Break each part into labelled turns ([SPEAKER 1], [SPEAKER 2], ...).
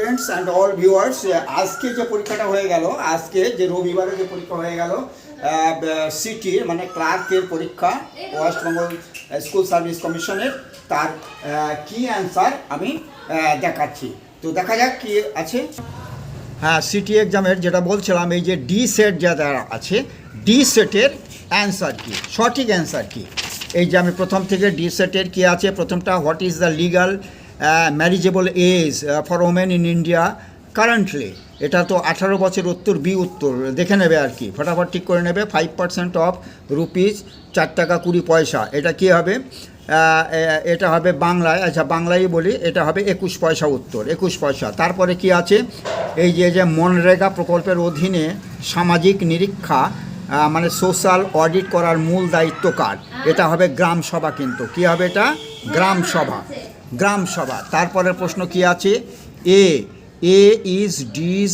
[SPEAKER 1] Students and all viewers, আজকে যে পরীক্ষাটা হয়ে গেল, আজকে যে রবিবারে যে পরীক্ষা হয়ে গেল সিটির মানে ক্লার্কের পরীক্ষা ওয়েস্টবেঙ্গল স্কুল সার্ভিস কমিশনের, তার কি অ্যান্সার আমি দেখাচ্ছি। তো দেখা যাক কি আছে। হ্যাঁ, সিটি এক্সামের যেটা বলছিলাম, এই যে ডি সেট যেটা আছে, ডি সেটের অ্যান্সার কি, সঠিক অ্যান্সার কি। এই যে আমি প্রথম থেকে ডি সেটের কী আছে, প্রথমটা what is the legal marriageable age for women in India currently. এটা তো 18 বছর, উত্তর বি উত্তর দেখে নেবে আর কি, ফটাফট ঠিক করে নেবে। 5% অফ রুপিস 4 টাকা 20 পয়সা, এটা কি হবে? এটা হবে বাংলায়, আচ্ছা বাংলায় বলি, এটা হবে 21 পয়সা, উত্তর 21 পয়সা। তারপরে কি আছে, এই যে মনরেগা প্রকল্পের অধীনে সামাজিক নিরীক্ষা মানে সোশ্যাল অডিট করার মূল দায়িত্ব কার? এটা হবে গ্রাম সভা, কিন্তু কি হবে এটা? গ্রাম সভা, গ্রাম সভা। তারপরের প্রশ্ন কি আছে, এ ইজ ডিজ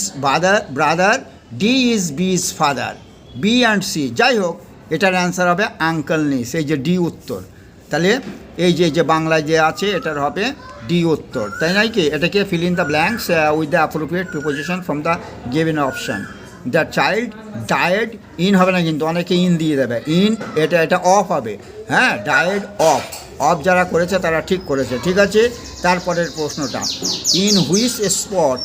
[SPEAKER 1] ব্রাদার, ডি ইজ বিজ ফাদার, বি অ্যান্ড সি, যাই হোক এটার অ্যান্সার হবে আঙ্কেল নিস, এই যে ডি উত্তর। তাহলে এই যে বাংলায় যে আছে এটার হবে ডি উত্তর, তাই নয় কি? এটাকে fill in the blanks with the appropriate preposition from the given option. The child died, in হবে না কিন্তু, অনেকে ইন দিয়ে দেবে, ইন এটা অফ হবে, হ্যাঁ ডায়েড অফ যারা করেছে তারা ঠিক করেছে, ঠিক আছে। তারপরের প্রশ্নটা, in which sport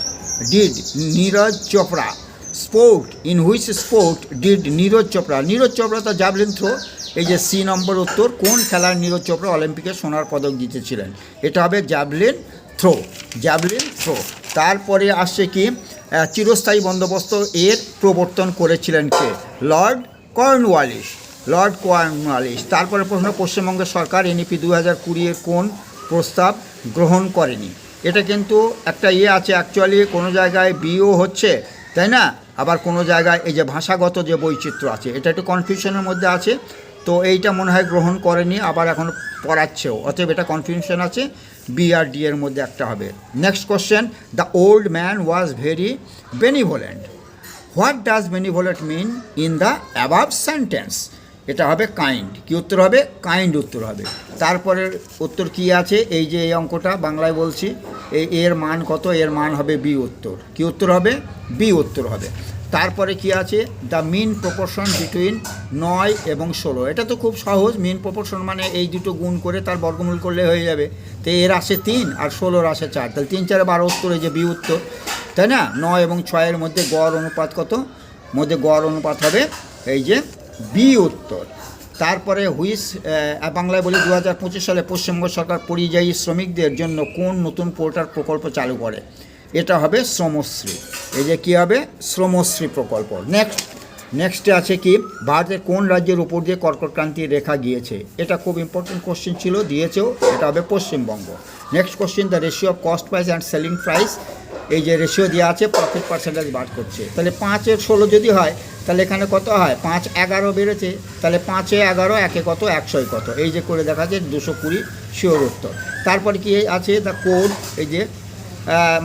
[SPEAKER 1] did Neeraj Chopra in which sport did Neeraj Chopra তো জ্যাভলিন থ্রো, এই যে সি নম্বর উত্তর, কোন খেলার নীরজ চোপড়া অলিম্পিকে সোনার পদক জিতেছিলেন? এটা হবে জ্যাভলিন থ্রো। তারপরে আসছে কি, চিরস্থায়ী বন্দোবস্ত এর প্রবর্তন করেছিলেন কে? Lord Cornwallis. তারপরে প্রশ্ন, পশ্চিমবঙ্গের সরকার এনইপি 2020 কোন প্রস্তাব গ্রহণ করেনি? এটা কিন্তু একটা আছে, অ্যাকচুয়ালি কোনো জায়গায় বিও হচ্ছে, তাই না, আবার কোনো জায়গায় এই যে ভাষাগত যে বৈচিত্র্য আছে, এটা একটু কনফিউশনের মধ্যে আছে, তো এইটা মনে হয় গ্রহণ করেনি, আবার এখন পড়াচ্ছেও, অতএব এটা কনফিউশন আছে, বি আর ডি এর মধ্যে একটা হবে। Next question, the old man was very benevolent, what does benevolent mean in the above sentence? এটা হবে কাইন্ড, কি উত্তর হবে? কাইন্ড উত্তর হবে। তারপরের উত্তর কি আছে, এই যে এই অঙ্কটা বাংলায় বলছি, এর মান কত? এর মান হবে বি উত্তর, কি উত্তর হবে? বি উত্তর হবে। তারপরে কি আছে, দ্য মিন প্রপোর্শন বিটুইন 9 এবং 16, এটা তো খুব সহজ, মিন প্রপোর্শন মানে এই দুটো গুণ করে তার বর্গমূল করলে হয়ে যাবে। তো এর আসে 3 আর 16 আসে 4, তাহলে 3 4 12 উত্তর, এই যে বি উত্তর, তাই না। 9 এবং 6-এর মধ্যে গড় অনুপাত কত? গড় অনুপাত হবে এই যে বি উত্তর। তারপরে হুইচ, বাংলায় বলি, 2025 সালে পশ্চিমবঙ্গ সরকার পরিযায়ী শ্রমিকদের জন্য কোন নতুন পোর্টাল প্রকল্প চালু করে? এটা হবে শ্রমশ্রী, এই যে কী হবে? শ্রমশ্রী প্রকল্প। নেক্সটে আছে কি, ভারতের কোন রাজ্যের উপর দিয়ে কর্কটক্রান্তির রেখা গিয়েছে? এটা খুব ইম্পর্টেন্ট কোশ্চেন ছিল, দিয়েছেও, এটা হবে Paschimbanga. Next question, the ratio of cost price and selling price, এই যে রেশিও দেওয়া আছে, প্রফিট পার্সেন্টেজ বার করছে, তাহলে 5 এর 16 যদি হয়, তাহলে এখানে কত হয়? 5 11 বেড়েছে, তাহলে 5 11 একে কত? 100 কত? এই যে করে দেখা যায় 220, শিওর উত্তর। তারপরে কি আছে, দ্য কোড, এই যে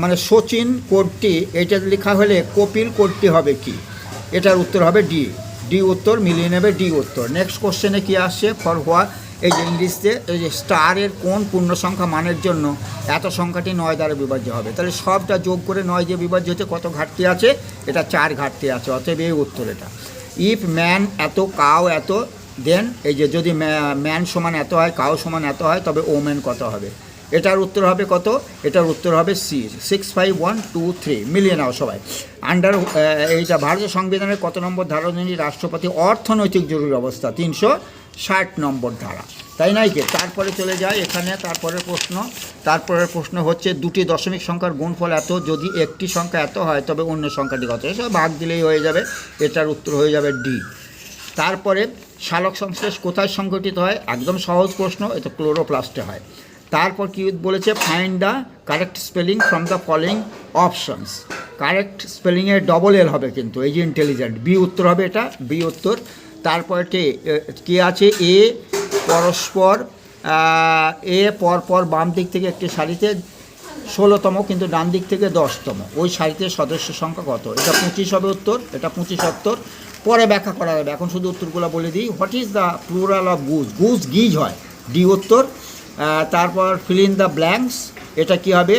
[SPEAKER 1] মানে সচিন কোডটি, এইটা লেখা হলে কপিল কোডটি হবে কি? এটার উত্তর হবে ডি উত্তর, মিলিয়ে নেবে ডি উত্তর। নেক্সট কোশ্চেনে কি আসছে, ফর হোয়াট, এই যে ইংলিশে এই যে স্টারের কোন পূর্ণ সংখ্যা মানের জন্য এত সংখ্যাটি 9 দ্বারা বিভাজ্য হবে? তাহলে সবটা যোগ করে 9 যে বিভাজ্য হচ্ছে, কত ঘাটতি আছে? এটা 4 ঘাটতি আছে, অতএব এই উত্তর এটা। ইফ ম্যান এত, কাউ এত, দেন এই যে যদি ম্যান সমান এত হয়, কাউ সমান এত হয়, তবে ওমেন কত হবে? এটার উত্তর হবে কত? এটার উত্তর হবে সি, 6 5 1 2 3, মিলিয়ে নাও সবাই। আন্ডার, এইটা ভারতীয় সংবিধানের কত নম্বর ধারা অনুযায়ী রাষ্ট্রপতি অর্থনৈতিক জরুরি অবস্থা? 360 নম্বর ধারা, তাই নয় কি? তারপরে চলে যায় এখানে তারপরের প্রশ্ন হচ্ছে, দুটি দশমিক সংখ্যার গুণফল এত, যদি একটি সংখ্যা এত হয় তবে অন্য সংখ্যাটি কত? এসব ভাগ দিলেই হয়ে যাবে, এটার উত্তর হয়ে যাবে ডি। তারপরে সালোক সংশ্লেষ কোথায় সংঘটিত হয়? একদম সহজ প্রশ্ন, এটা ক্লোরোপ্লাস্টে হয়। তারপর কি বলেছে, find the correct spelling from the following options. Correct স্পেলিংয়ে ডবল এল হবে কিন্তু, এই যে ইন্টেলিজেন্ট, বি উত্তর হবে এটা, বি উত্তর। তারপরে কি আছে, পরপর বাম দিক থেকে একটি সারিতে 16তম, কিন্তু ডান দিক থেকে 10তম, ওই সারিতে সদস্য সংখ্যা কত? এটা 25 হবে উত্তর, এটা 25 উত্তর, পরে ব্যাখ্যা করা যাবে, এখন শুধু উত্তরগুলো বলে দিই। What is the plural of গিজ হয়, ডি উত্তর। তারপর ফিল ইন দ্য ব্ল্যাঙ্কস, এটা কি হবে?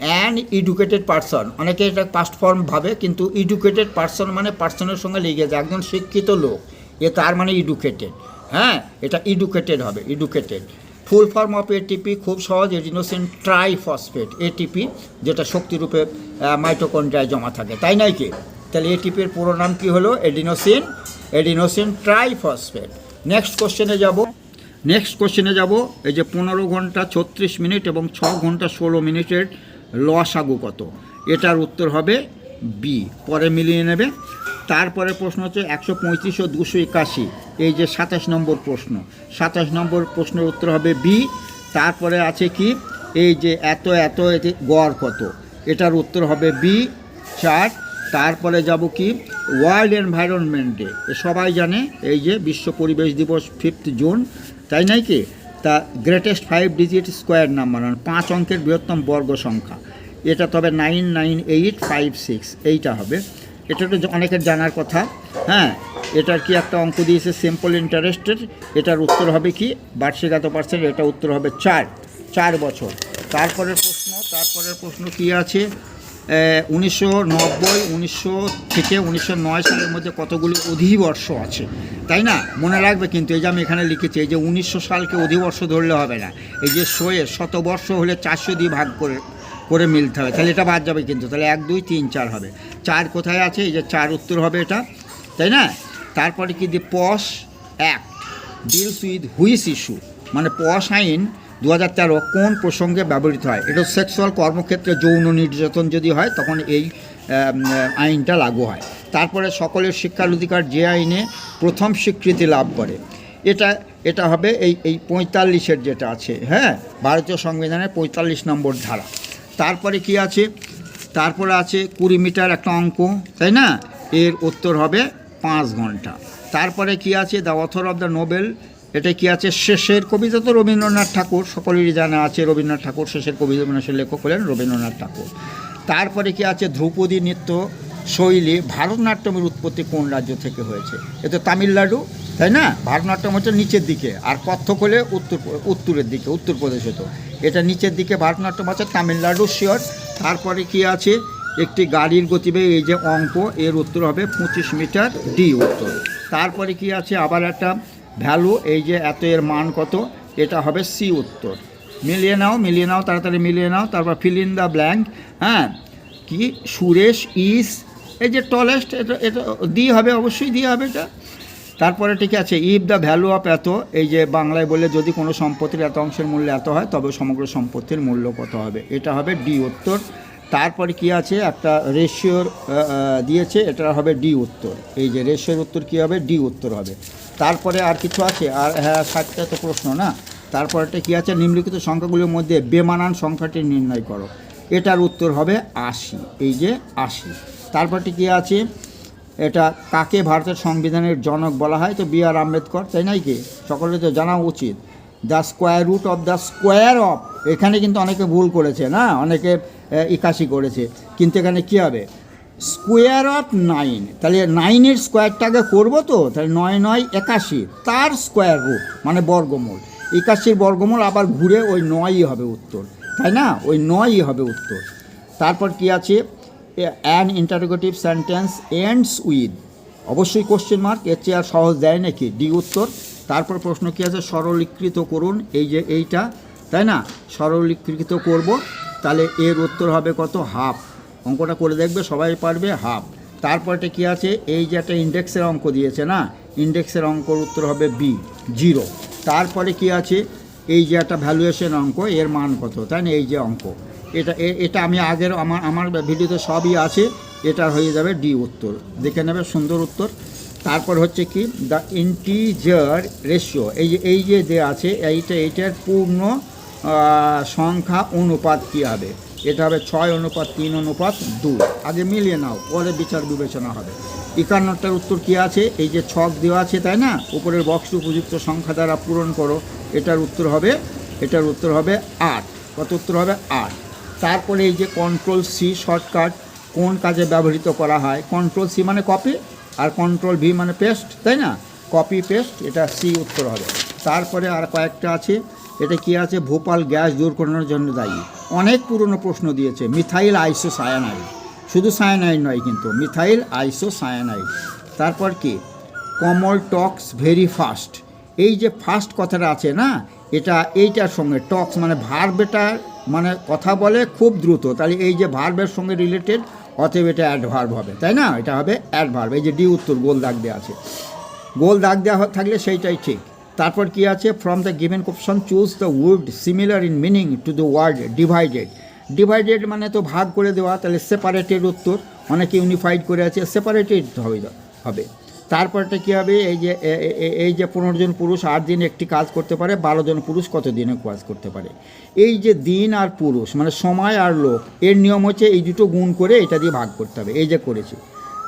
[SPEAKER 1] অ্যান এডুকেটেড পার্সন, অনেকে এটা পাস্ট ফর্ম ভাবে, কিন্তু এডুকেটেড পার্সন মানে পার্সনের সঙ্গে লেগে যায়, একজন শিক্ষিত লোক, এ তার মানে এডুকেটেড। হ্যাঁ, এটা এডুকেটেড হবে, educated. Full form of ATP খুব সহজ, এডিনোসিন ট্রাইফসফেট, এটিপি যেটা শক্তিরূপে মাইটোকন্ড্রিয়ায় জমা থাকে, তাই নয় কি? তাহলে এটিপির পুরো নাম কী হলো? Adenosine triphosphate. নেক্সট কোশ্চেনে যাব। এই যে 15 ঘন্টা 36 মিনিট এবং 6 ঘন্টা 16 মিনিটের লসাগু কত? এটার উত্তর হবে বি, পরে মিলিয়ে নেবে। তারপরে প্রশ্ন হচ্ছে 135 ও 281, এই যে 27 নম্বর প্রশ্ন, 27 নম্বর প্রশ্নের উত্তর হবে বি। তারপরে আছে কি, এই যে এত এতে গড় কত? এটার উত্তর হবে বি 4। তারপরে যাব কি, ওয়ার্ল্ড এনভায়রনমেন্ট ডে, সবাই জানে, এই যে বিশ্ব পরিবেশ দিবস 5 জুন, তাই নয় কি? তা গ্রেটেস্ট 5 ডিজিট স্কোয়ার নাম্বার, 5 অঙ্কের বৃহত্তম বর্গ সংখ্যা, এটা তবে 99856, এইটা হবে। এটা তো অনেকের জানার কথা। হ্যাঁ, এটার কি একটা অঙ্ক দিয়েছে সিম্পল ইন্টারেস্টের, এটার উত্তর হবে কি, বার্ষিক এত পার্সেন্ট, এটা উত্তর হবে 4 বছর। তারপরের প্রশ্ন কি আছে, 1990 থেকে 1909 সালের মধ্যে কতগুলি অধিবর্ষ আছে, তাই না? মনে রাখবে কিন্তু, এই যে আমি এখানে লিখেছি, এই যে 1900 সালকে অধিবর্ষ ধরলে হবে না, এই যে শতবর্ষ হলে 400 দিয়ে ভাগ করে মিলতে হবে, তাহলে এটা বাদ যাবে কিন্তু, তাহলে 1 2 3 4 হবে। 4 কোথায় আছে? এই যে 4 উত্তর হবে এটা, তাই না? তারপরে কি দিয়ে, POSH act deals with which issue, মানে পশ আইন 2013 কোন প্রসঙ্গে ব্যবহৃত হয়? এটা সেক্সুয়াল কর্মক্ষেত্রে যৌন নির্যাতন যদি হয় তখন এই আইনটা লাগু হয়। তারপরে সকলের শিক্ষার অধিকার যে আইনে প্রথম স্বীকৃতি লাভ করে, এটা হবে এই 45-এর যেটা আছে, হ্যাঁ, ভারতীয় সংবিধানের 45 নম্বর ধারা। তারপরে কি আছে? তারপরে আছে 20 মিটার একটা অঙ্ক, তাই না? এর উত্তর হবে 5 ঘন্টা। তারপরে কি আছে, the author of the Nobel, এটা কি আছে? শেষের কবিতা তো রবীন্দ্রনাথ ঠাকুর, সকলেরই জানা আছে, রবীন্দ্রনাথ ঠাকুর শেষের কবিতা উপন্যাসের লেখক হলেন রবীন্দ্রনাথ ঠাকুর। তারপরে কি আছে, ধ্রুপদী নৃত্য শৈলী ভারতনাট্যমের উৎপত্তি কোন রাজ্য থেকে হয়েছে? এ তো তামিলনাড়ু, তাই না? ভারতনাট্যম হচ্ছে নিচের দিকে, আর কত্থক হলে উত্তরের দিকে, উত্তরপ্রদেশ হতো, এটা নিচের দিকে, ভারতনাট্যম আছে তামিলনাড়ু শিওর। তারপরে কি আছে, একটি গাড়ির গতিবেগ, এই যে অঙ্ক, এর উত্তর হবে 25 মিটার, ডি উত্তর। তারপরে কি আছে, আবার একটা ভ্যালু, এই যে এত এর মান কত, এটা হবে সি উত্তর। মিলিয়ে নাও, তাড়াতাড়ি মিলিয়ে নাও। তারপর ফিল ইন দ্য ব্ল্যাঙ্ক। হ্যাঁ, কি, সুরেশ ইজ, এই যে টলেস্ট, এটা দিয়ে হবে, অবশ্যই দিয়ে হবে এটা। তারপরে ঠিক আছে, ইফ দ্য ভ্যালু অফ এত, এই যে বাংলায় বলে, যদি কোনো সম্পত্তির এত অংশের মূল্য এত হয় তবে সমগ্র সম্পত্তির মূল্য কত হবে, এটা হবে ডি উত্তর। তারপরে কি আছে, একটা রেশিওর দিয়েছে, এটা হবে ডি উত্তর। এই যে রেশিওর উত্তর কী হবে, ডি উত্তর হবে। তারপরে আর কিছু আছে, আর হ্যাঁ, 7টা তো প্রশ্ন না। তারপরেটা কী আছে, নিম্নলিখিত সংখ্যাগুলির মধ্যে বেমানান সংখ্যাটি নির্ণয় করো, এটার উত্তর হবে 80, এই যে 80। তারপরটি কী আছে, এটা কাকে ভারতের সংবিধানের জনক বলা হয়? তো বি আর আম্বেদকর, তাই নয় কি? সকলের তো জানা উচিত। The square root of the square of, এখানে কিন্তু অনেকে ভুল করেছে না, অনেকে 81 করেছে, কিন্তু এখানে কী হবে, স্কোয়ার অফ 9, তাহলে 9-এর স্কোয়ারটাকে করবো, তো তাহলে 9 9 81, তার স্কোয়ার রুট মানে বর্গমূল, 81 বর্গমূল, আবার ঘুরে ওই 9ই হবে উত্তর, তাই না? ওই 9ই হবে উত্তর। তারপর কি আছে, an interrogative sentence ends with, অবশ্যই কোশ্চেন মার্ক, এর চেয়ে আর সহজ দেয় নাকি, ডি উত্তর। তারপর প্রশ্ন কী আছে, সরলীকৃত করুন, এই যে এইটা, তাই না? সরলীকৃত করব, তাহলে এর উত্তর হবে কত, হাফ। অঙ্কটা করে দেখবে, সবাই পারবে, হাফ। তারপরটা কী আছে, এই যে একটা ইন্ডেক্সের অঙ্ক দিয়েছে না, ইন্ডেক্সের অঙ্কর উত্তর হবে বি, 0। তারপরে কি আছে, এই যে একটা ভ্যালুয়েশন অঙ্ক, এর মান কত, তাই না? এই যে অঙ্ক, এটা আমি আগের আমার ভিডিওতে সবই আছে, এটা হয়ে যাবে ডি উত্তর, দেখে নেবে, সুন্দর উত্তর। তারপর হচ্ছে কি, দ্য ইন্টিজার রেশিও, এই যে দেওয়া আছে, এইটার পূর্ণ সংখ্যা অনুপাত কী হবে? এটা হবে 6:3:2। আগে মিলিয়ে নাও, পরে বিচার বিবেচনা হবে। 51টার উত্তর কী আছে, এই যে ছক দেওয়া আছে, তাই না? উপরের বক্সটি উপযুক্ত সংখ্যা দ্বারা পূরণ করো, এটার উত্তর হবে 8। কত উত্তর হবে 8। তারপরে এই যে কন্ট্রোল সি শর্টকাট কোন কাজে ব্যবহৃত করা হয়? কন্ট্রোল সি মানে কপি, আর কন্ট্রোল ভি মানে পেস্ট, তাই না? কপি পেস্ট, এটা সি উত্তর হবে। তারপরে আর কয়েকটা আছে, এটা কি আছে, ভোপাল গ্যাস দুর্ঘটনার জন্য দায়ী। অনেক পুরনো প্রশ্ন দিয়েছে, মিথাইল আইসোসায়ানাইড, শুধু সায়ানাইড নয় কিন্তু, মিথাইল আইসোসায়ানাইড। তারপর কি, কমল টক্স ভেরি ফাস্ট, এই যে ফাস্ট কথাটা আছে না, এটা এইটার সঙ্গে টক্স মানে ভার্বটা, মানে কথা বলে খুব দ্রুত, তাহলে এই যে ভার্বের সঙ্গে রিলেটেড, অতএব এটা অ্যাডভার্ব হবে, তাই না, এটা হবে অ্যাডভার্ব। এই যে ডি উত্তর, গোল দাগ দেওয়া আছে, গোল দাগ দেওয়া থাকলে সেইটাই ঠিক। তারপর কি আছে, from the given option choose the word similar in meaning to the word divided. Divided মানে তো ভাগ করে দেওয়া, তাহলে সেপারেটেড উত্তর, অনেকে ইউনিফাইড করে আছে, সেপারেটেড হবে। তারপরটা কী হবে, এই যে 15 জন পুরুষ 8 দিন একটি কাজ করতে পারে, 12 জন পুরুষ কত দিনে কাজ করতে পারে। এই যে দিন আর পুরুষ মানে সময় আর লোক, এর নিয়ম হচ্ছে এই দুটো গুণ করে এটা দিয়ে ভাগ করতে হবে, এই যে করেছি,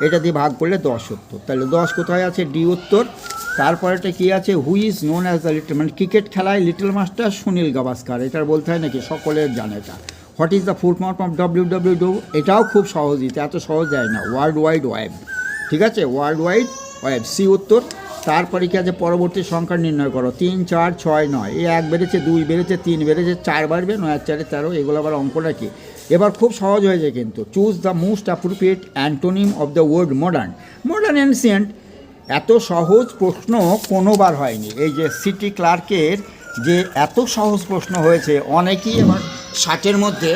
[SPEAKER 1] এটা দিয়ে ভাগ করলে 10 উত্তর, তাহলে 10 কোথায় আছে, ডি উত্তর। তারপরেটা কী আছে, who is known as the little, মানে ক্রিকেট খেলায় লিটল মাস্টার সুনীল গাভাস্কার, এটার বলতে হয় নাকি, সকলের জানে এটা। What is the full form of WWW, এটাও খুব সহজই, এত সহজ যায় না, ওয়ার্ল্ড ওয়াইড ওয়েব, ঠিক আছে, ওয়ার্ল্ড ওয়াইড ওয়েব, সি উত্তর। তারপরে কি আছে, পরবর্তী সংখ্যা নির্ণয় করো, 3, 4, 6, 9, এই 1 বেড়েছে, 2 বেড়েছে, 3 বেড়েছে, 4 বাড়বে, 9 আর 4 13, এগুলো আবার অঙ্কটা কি, এবার খুব সহজ হয়েছে কিন্তু। Choose the most appropriate antonym of the word modern. Modern ancient, এত সহজ প্রশ্ন কোনোবার হয়নি। এই যে সিটি ক্লার্কের যে এত সহজ প্রশ্ন হয়েছে, অনেকেই এবার 60-এর মধ্যে,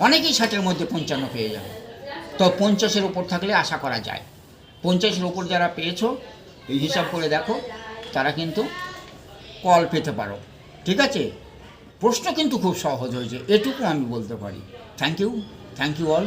[SPEAKER 1] অনেকেই 60-এর মধ্যে 55 পেয়ে যাবে, তো 50-এর উপর থাকলে আশা করা যায়। 50-এর উপর যারা পেয়েছো, এই হিসাব করে দেখো, তারা কিন্তু কল পেতে পারো, ঠিক আছে। প্রশ্ন কিন্তু খুব সহজ হয়েছে, এটুকু আমি বলতে পারি। Thank you all.